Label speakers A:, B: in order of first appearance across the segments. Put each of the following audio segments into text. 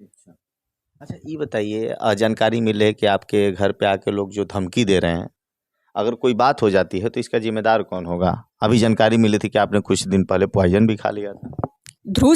A: अच्छा। अच्छा, ये बताइए जानकारी मिले कि आपके घर पे आके लोग जो धमकी दे रहे हैं, अगर कोई बात हो जाती है तो इसका ज़िम्मेदार कौन होगा? अभी जानकारी मिली थी कि आपने कुछ दिन पहले पॉइज़न भी खा लिया था।
B: ध्रुव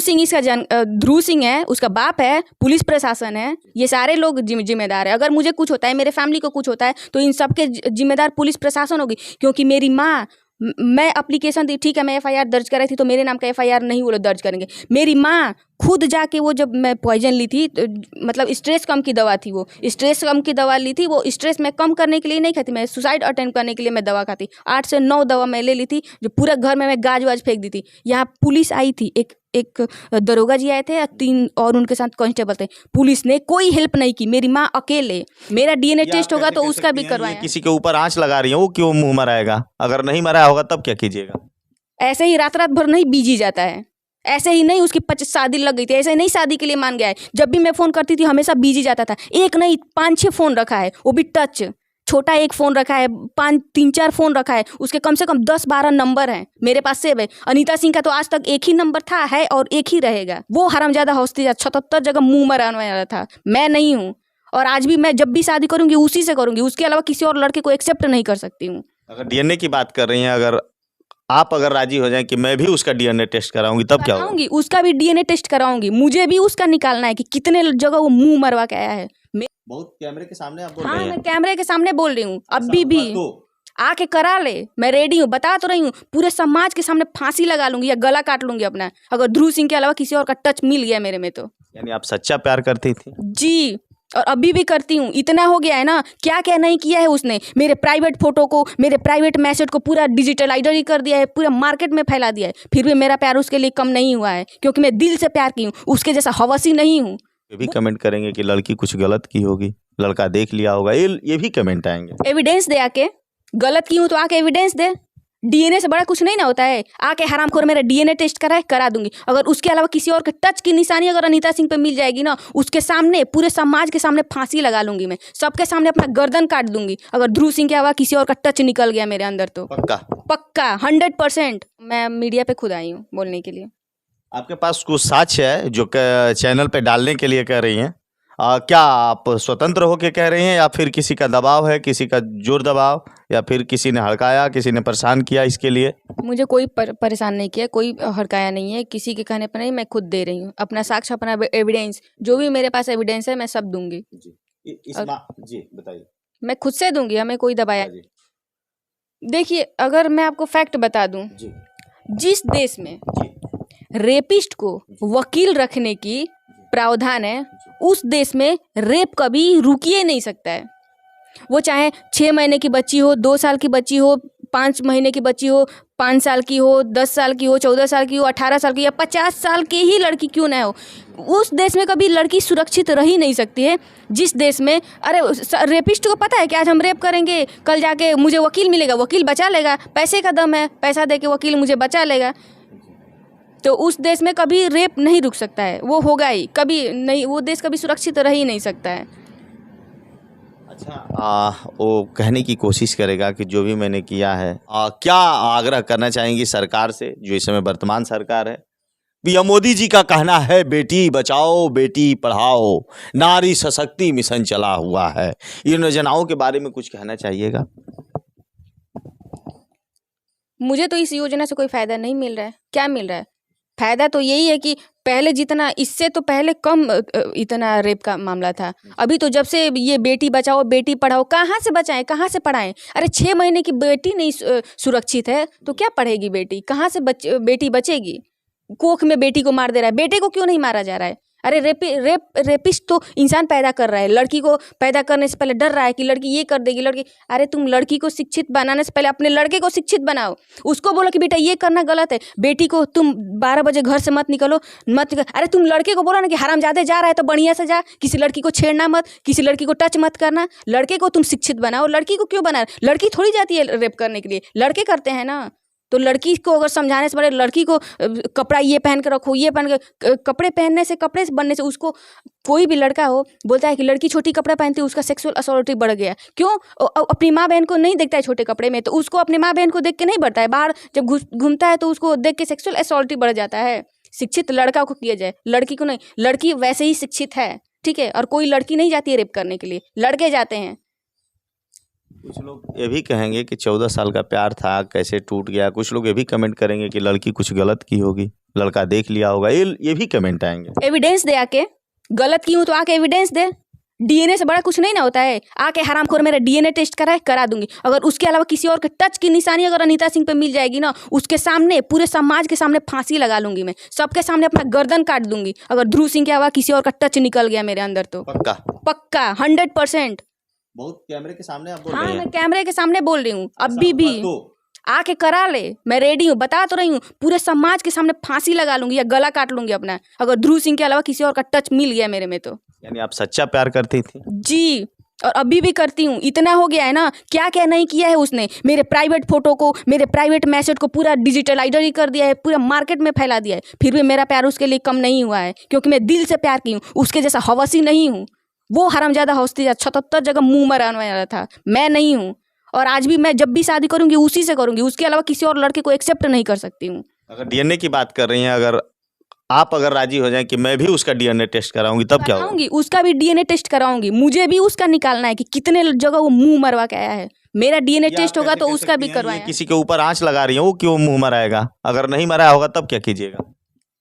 B: सिंह है, उसका बाप है, पुलिस प्रशासन है, ये सारे लोग जिम्मेदार है। अगर मुझे कुछ होता है, मेरे फैमिली को कुछ होता है, तो इन सब के जिम्मेदार पुलिस प्रशासन होगी। क्योंकि मेरी माँ, मैं एप्लीकेशन दी, ठीक है, मैं एफआईआर दर्ज कराई थी, तो मेरे नाम का एफआईआर नहीं वो लोग दर्ज करेंगे। मेरी माँ खुद जाके, वो जब मैं पॉइजन ली थी तो मतलब स्ट्रेस कम की दवा थी, वो स्ट्रेस कम की दवा ली थी। वो स्ट्रेस मैं कम करने के लिए नहीं खाती, मैं सुसाइड अटेम्प्ट करने के लिए मैं दवा खाती। 8 से 9 दवा मैं ले ली थी, जो पूरे घर में मैं गाज वाज फेंक दी थी। यहाँ पुलिस आई थी, एक दरोगा जी आए थे और 3 और उनके साथ कांस्टेबल थे। पुलिस ने कोई हेल्प नहीं की, मेरी माँ अकेले। मेरा डीएनए टेस्ट होगा तो उसका भी करवाया।
A: किसी के ऊपर आँच लगा रही है, वो क्यों मुंह मराएगा? अगर नहीं मराया होगा तब क्या कीजिएगा?
B: ऐसे ही रात रात भर नहीं बीजी जाता है, ऐसे ही नहीं। उसकी शादी लग गई थी, ऐसे ही नहीं शादी के लिए मान गया है। जब भी मैं फ़ोन करती थी हमेशा बिजी जाता था। एक नहीं 5-6 फ़ोन रखा है, वो भी टच। छोटा एक फ़ोन रखा है, 3-4 फ़ोन रखा है, उसके कम से कम 10-12 नंबर हैं मेरे पास सेव है। अनीता सिंह का तो आज तक एक ही नंबर था, है और एक ही रहेगा। वो हरामजादा हौसती 77 जगह मुँह मराने वाला था, मैं नहीं हूँ। और आज भी मैं जब भी शादी करूँगी उसी से करूँगी, उसके अलावा किसी और लड़के को एक्सेप्ट नहीं कर सकती हूँ।
A: अगर डीएनए की बात कर रही हैं, अगर राजी हो जाएं कि मैं भी उसका डीएनए टेस्ट कराऊंगी, तब क्या होगा?
B: कराऊंगी, उसका भी डीएनए टेस्ट कराऊंगी। मुझे भी उसका निकालना है कि कितने जगह वो मुंह मरवा के आया है।
A: बहुत कैमरे के सामने आप बोल
B: हाँ,
A: रही हैं।
B: मैं कैमरे के सामने बोल रही हूँ। अभी
A: ऐसा
B: भी
A: हुआ तो
B: आके करा ले, मैं रेडी हूँ, बता तो रही हूँ। पूरे समाज के सामने फांसी लगा लूंगी या गला काट लूंगी अपना, अगर ध्रुव सिंह के अलावा किसी और का टच मिल गया मेरे में तो।
A: यानी आप सच्चा प्यार करती थी?
B: जी, और अभी भी करती हूँ। इतना हो गया है ना, क्या क्या नहीं किया है उसने। मेरे प्राइवेट फोटो को, मेरे प्राइवेट मैसेज को पूरा डिजिटलाइजर ही कर दिया है, पूरा मार्केट में फैला दिया है। फिर भी मेरा प्यार उसके लिए कम नहीं हुआ है, क्योंकि मैं दिल से प्यार की हूँ, उसके जैसा हवसी नहीं हूँ।
A: ये भी कमेंट करेंगे कि लड़की कुछ गलत की होगी, लड़का देख लिया होगा, ये भी कमेंट आएंगे।
B: एविडेंस दे, आके गलत की हूँ तो आके एविडेंस दे। डीएनए से बड़ा कुछ नहीं ना होता है। आके हरामखोर मेरा डीएनए टेस्ट कराए, करा दूंगी। अगर उसके अलावा किसी और के टच की निशानी अगर अनीता सिंह पे मिल जाएगी ना, उसके सामने, पूरे समाज के सामने फांसी लगा लूंगी। मैं सबके सामने अपना गर्दन काट दूंगी, अगर ध्रुव सिंह के अलावा किसी और का टच निकल गया मेरे अंदर तो।
A: पक्का?
B: पक्का 100%। मैं मीडिया पे खुद आई हूँ बोलने के लिए।
A: आपके पास कुछ साक्ष्य है जो चैनल पे डालने के लिए कह रही हैं? क्या आप स्वतंत्र होकर कह रही हैं, या फिर किसी का दबाव है, किसी का जोर दबाव, या फिर किसी ने हड़काया, किसी ने परेशान किया इसके लिए?
B: मुझे कोई परेशान नहीं किया, कोई हड़काया नहीं है, किसी के कहने पर नहीं। मैं खुद दे रही हूँ अपना साक्ष्य, अपना एविडेंस, जो भी मेरे पास एविडेंस है मैं सब दूंगी।
A: जी बताइए।
B: मैं खुद से दूंगी, हमें कोई दबाया। देखिए, अगर मैं आपको फैक्ट बता दूं, जिस देश में रेपिस्ट को वकील रखने की प्रावधान है, उस देश में रेप कभी रुक ही नहीं सकता है। वो चाहे 6 महीने की बच्ची हो, 2 साल की बच्ची हो, 5 महीने की बच्ची हो, 5 साल की हो, 10 साल की हो, 14 साल की हो, 18 साल की या 50 साल की ही लड़की क्यों ना हो, उस देश में कभी लड़की सुरक्षित रह ही नहीं सकती है। जिस देश में, अरे रेपिस्ट को पता है कि आज हम रेप करेंगे, कल जाके मुझे वकील मिलेगा, वकील बचा लेगा, पैसे का दम है, पैसा दे के वकील मुझे बचा लेगा। तो उस देश में कभी रेप नहीं रुक सकता है, वो होगा ही कभी नहीं, वो देश कभी सुरक्षित रह ही नहीं सकता है।
A: अच्छा, वो कहने की कोशिश करेगा कि जो भी मैंने किया है। क्या आग्रह करना चाहेंगी सरकार से, जो इस समय वर्तमान सरकार है? पीएम मोदी जी का कहना है बेटी बचाओ बेटी पढ़ाओ, नारी सशक्ति मिशन चला हुआ है। इन योजनाओं के बारे में कुछ कहना चाहिएगा?
B: मुझे तो इस योजना से कोई फायदा नहीं मिल रहा है। क्या मिल रहा है? फायदा तो यही है कि पहले जितना, इससे तो पहले कम इतना रेप का मामला था। अभी तो जब से ये बेटी बचाओ बेटी पढ़ाओ, कहाँ से बचाएं, कहाँ से पढ़ाएं? अरे 6 महीने की बेटी नहीं सुरक्षित है तो क्या पढ़ेगी बेटी? कहाँ से बेटी बचेगी? कोख में बेटी को मार दे रहा है, बेटे को क्यों नहीं मारा जा रहा है? अरे रेपिस्ट तो इंसान पैदा कर रहा है, लड़की को पैदा करने से पहले डर रहा है कि लड़की ये कर देगी, लड़की। अरे तुम लड़की को शिक्षित बनाने से पहले अपने लड़के को शिक्षित बनाओ, उसको बोलो कि बेटा ये करना गलत है। बेटी को तुम 12 बजे घर से मत निकलो, अरे तुम लड़के को बोलो ना कि हरामजादे जा रहा है तो बढ़िया से जा, किसी लड़की को छेड़ना मत, किसी लड़की को टच मत करना। लड़के को तुम शिक्षित बनाओ, लड़की को क्यों बना? लड़की थोड़ी जाती है रेप करने के लिए, लड़के करते हैं ना। तो लड़की को अगर समझाने से पहले लड़की को कपड़ा ये पहन कर रखो, ये पहन कर, कपड़े पहनने से, कपड़े बनने से, उसको कोई भी लड़का हो बोलता है कि लड़की छोटी कपड़ा पहनती है उसका सेक्सुअल असॉल्टी बढ़ गया। क्यों? अपनी माँ बहन को नहीं देखता है छोटे कपड़े में, तो उसको अपनी माँ बहन को देख के नहीं बढ़ता है। बाहर जब घूमता है तो उसको देख के सेक्सुअल असॉल्टी बढ़ जाता है। शिक्षित लड़का को किया जाए, लड़की को नहीं। लड़की वैसे ही शिक्षित है, ठीक है, और कोई लड़की नहीं जाती है रेप करने के लिए, लड़के जाते हैं।
A: कुछ लोग ये भी कहेंगे कि 14 साल का प्यार था, कैसे टूट गया। कुछ लोग ये भी कमेंट करेंगे कि लड़की कुछ गलत की होगी, लड़का देख लिया होगा। ये भी कमेंट आएंगे।
B: एविडेंस दे, आके गलत की हूँ तो आके एविडेंस दे। डीएनए से बड़ा कुछ नहीं ना होता है। आके हरामखोर मेरा डीएनए टेस्ट कराए, करा दूंगी। अगर उसके अलावा किसी और के टच की निशानी अगर अनीता सिंह पे मिल जाएगी ना, उसके सामने, पूरे समाज के सामने फांसी लगा लूंगी मैं, सबके सामने अपना गर्दन काट दूंगी। अगर ध्रुव सिंह के अलावा किसी और का टच निकल गया मेरे अंदर तो
A: पक्का
B: पक्का 100%।
A: बहुत कैमरे के सामने आप बोल
B: हाँ,
A: रही
B: मैं
A: हैं।
B: कैमरे के सामने बोल रही हूँ, अभी
A: ऐसा
B: भी
A: हुआ तो
B: आके करा ले, मैं रेडी हूँ, बता तो रही हूँ। पूरे समाज के सामने फांसी लगा लूंगी या गला काट लूंगी अपना, अगर ध्रुव सिंह के अलावा किसी और का टच मिल गया मेरे में तो।
A: यानी आप सच्चा प्यार करती थी?
B: जी, और अभी भी करती हूँ। इतना हो गया है ना, क्या क्या नहीं किया है उसने। मेरे प्राइवेट फोटो को, मेरे प्राइवेट मैसेज को पूरा डिजिटलाइजर ही कर दिया है, पूरा मार्केट में फैला दिया है। फिर भी मेरा प्यार उसके लिए कम नहीं हुआ है, क्योंकि मैं दिल से प्यार की हूँ, उसके जैसा हवसी नहीं हूँ। वो हरामजादा हौसती 77 जगह मुंह मराने वाला था, मैं नहीं हूँ। और आज भी मैं जब भी शादी करूंगी उसी से करूंगी, उसके अलावा किसी और लड़के को एक्सेप्ट नहीं कर सकती हूँ।
A: अगर डीएनए की बात कर रही हैं, अगर राजी हो जाएं कि मैं भी उसका डीएनए टेस्ट कराऊंगी, तब क्या होगा?
B: कराऊंगी, उसका भी डीएनए टेस्ट कराऊंगी। मुझे भी उसका निकालना है कि कितने जगह वो मुंह मरवा के आया है। मेरा डीएनए
A: ये
B: टेस्ट
A: आप
B: होगा
A: कैसे
B: तो
A: कह
B: उसका
A: सकती
B: भी
A: हैं?
B: करवाया।
A: ये किसी के ऊपर आंच लगा रही है, वो क्यों मुंह मराएगा? अगर नहीं मराया होगा तब क्या कीजिएगा?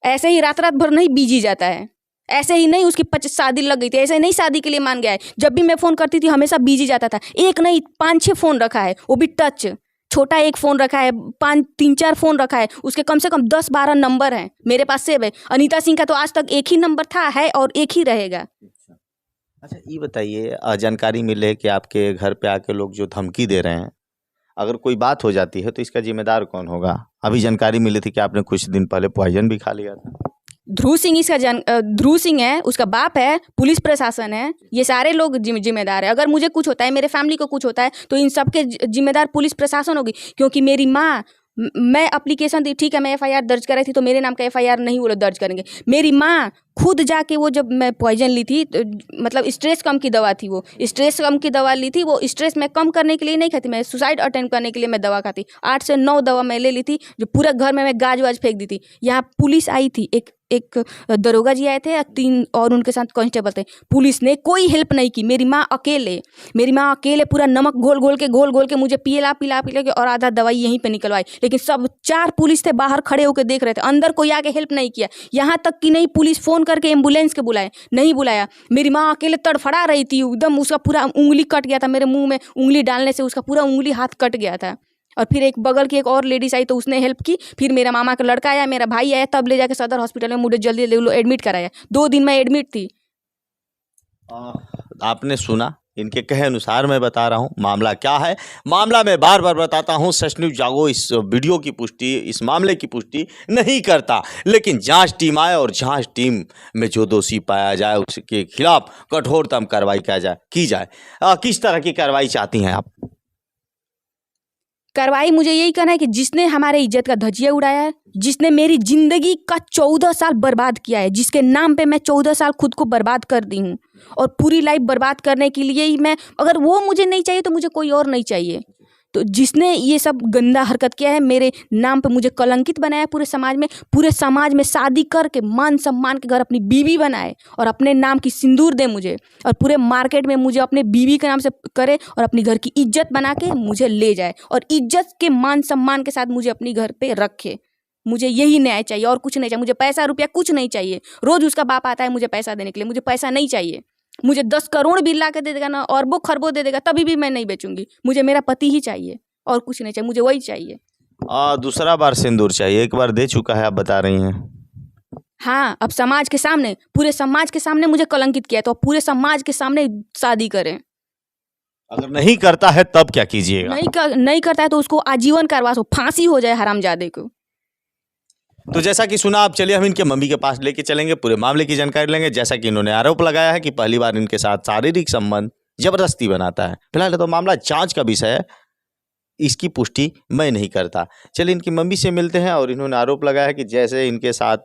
B: ऐसे ही रात रात भर नहीं बीजी जाता है। ऐसे ही नहीं उसकी शादी लग गई थी, ऐसे नहीं शादी के लिए मान गया है। जब भी मैं फोन करती थी हमेशा बीजी जाता था। एक नहीं 5-6 फोन रखा है, वो भी टच। छोटा एक फोन रखा है, 3-4 फोन रखा है, उसके कम से कम 10-12 नंबर हैं मेरे पास सेव है। अनीता सिंह का तो आज तक एक ही नंबर था, है और एक ही रहेगा।
A: अच्छा, ये बताइए, जानकारी मिले है कि आपके घर पे आके लोग जो धमकी दे रहे हैं, अगर कोई बात हो जाती है तो इसका जिम्मेदार कौन होगा? अभी जानकारी मिली थी कि आपने कुछ दिन पहले पॉइजन भी खा लिया था।
B: ध्रुव सिंह ध्रुव सिंह है, उसका बाप है, पुलिस प्रशासन है, ये सारे लोग जिम्मेदार है। अगर मुझे कुछ होता है, मेरे फैमिली को कुछ होता है, तो इन सब के जिम्मेदार पुलिस प्रशासन होगी। क्योंकि मेरी माँ, मैं एप्लीकेशन दी, ठीक है, मैं एफआईआर दर्ज कराई थी, तो मेरे नाम का एफआईआर नहीं वो लोग दर्ज करेंगे। मेरी माँ खुद जाके, वो जब मैं पॉइजन ली थी तो, मतलब स्ट्रेस कम की दवा थी, वो स्ट्रेस कम की दवा ली थी। वो स्ट्रेस मैं कम करने के लिए नहीं खाती, मैं सुसाइड अटेम्प्ट करने के लिए मैं दवा खाती। 8 से 9 दवा मैं ले ली थी, जो पूरे घर में मैं गाज वाज फेंक दी थी। यहाँ पुलिस आई थी, एक दरोगा जी आए थे, 3 और उनके साथ कांस्टेबल थे। पुलिस ने कोई हेल्प नहीं की। मेरी माँ अकेले पूरा नमक घोल घोल के मुझे पिला के और आधा दवाई यहीं पे निकलवाई। लेकिन सब 4 पुलिस थे बाहर खड़े होकर देख रहे थे, अंदर कोई आके हेल्प नहीं किया। यहाँ तक कि नहीं पुलिस फोन करके एम्बुलेंस के बुलाए, नहीं बुलाया। मेरी माँ अकेले तड़फड़ा रही थी, एकदम उसका पूरा उंगली कट गया था। मेरे मुंह में उंगली डालने से उसका पूरा उंगली हाथ कट गया था। और फिर एक बगल की एक और लेडीज आई तो उसने हेल्प की। फिर मेरा मामा का लड़का आया, मेरा भाई आया, तब ले जाके सदर हॉस्पिटल में मुझे जल्दी एडमिट कराया। 2 दिन मैं एडमिट थी।
A: आपने सुना, इनके कहे अनुसार मैं बता रहा हूँ मामला क्या है। मामला मैं बार बार बताता हूँ, सच न्यूज़ जागो इस वीडियो की पुष्टि, इस मामले की पुष्टि नहीं करता। लेकिन जांच टीम आए और जांच टीम में जो दोषी पाया जाए उसके खिलाफ कठोरतम कार्रवाई की जाए। किस तरह की कार्रवाई चाहती हैं आप?
B: कार्रवाई मुझे यही करना है कि जिसने हमारे इज्जत का धजिया उड़ाया है, जिसने मेरी जिंदगी का 14 साल बर्बाद किया है, जिसके नाम पे मैं 14 साल खुद को बर्बाद कर दी हूँ, और पूरी लाइफ बर्बाद करने के लिए ही मैं, अगर वो मुझे नहीं चाहिए तो मुझे कोई और नहीं चाहिए। तो जिसने ये सब गंदा हरकत किया है, मेरे नाम पे मुझे कलंकित बनाया पूरे समाज में शादी करके मान सम्मान के घर अपनी बीवी बनाए और अपने नाम की सिंदूर दे मुझे, और पूरे मार्केट में मुझे अपने बीवी के नाम से करे और अपनी घर की इज्जत बना के मुझे ले जाए और इज्जत के मान सम्मान के साथ मुझे अपनी घर पे रखे। मुझे यही न्याय चाहिए और कुछ नहीं चाहिए। मुझे पैसा रुपया कुछ नहीं चाहिए। रोज उसका बाप आता है मुझे पैसा देने के लिए, मुझे पैसा नहीं चाहिए। मुझे 10 करोड़ भी ला के दे देगा ना, अरबों खरबों दे देगा, तभी भी मैं नहीं बेचूंगी। मुझे मेरा पति ही चाहिए और कुछ नहीं चाहिए, मुझे वही चाहिए।
A: दूसरा बार सिंदूर चाहिए? एक बार दे चुका है आप बता रही हैं।
B: हाँ, अब समाज के सामने, पूरे समाज के सामने मुझे कलंकित किया, तो पूरे समाज के सामने शादी करें।
A: अगर नहीं करता है तब क्या कीजिएगा?
B: नहीं करता है तो उसको आजीवन कारावास हो, फांसी हो जाए हरामजादे को।
A: तो जैसा कि सुना, आप चलिए हम इनके मम्मी के पास लेके चलेंगे, पूरे मामले की जानकारी लेंगे। जैसा कि इन्होंने आरोप लगाया है कि पहली बार इनके साथ शारीरिक संबंध जबरदस्ती बनाता है। फिलहाल तो मामला जांच का विषय है, इसकी पुष्टि मैं नहीं करता। चलिए इनकी मम्मी से मिलते हैं। और इन्होंने आरोप लगाया है कि जैसे इनके साथ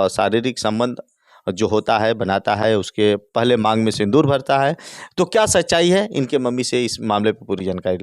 A: शारीरिक संबंध जो होता है, बनाता है, उसके पहले मांग में सिंदूर भरता है। तो क्या सच्चाई है, इनके मम्मी से इस मामले पर पूरी जानकारी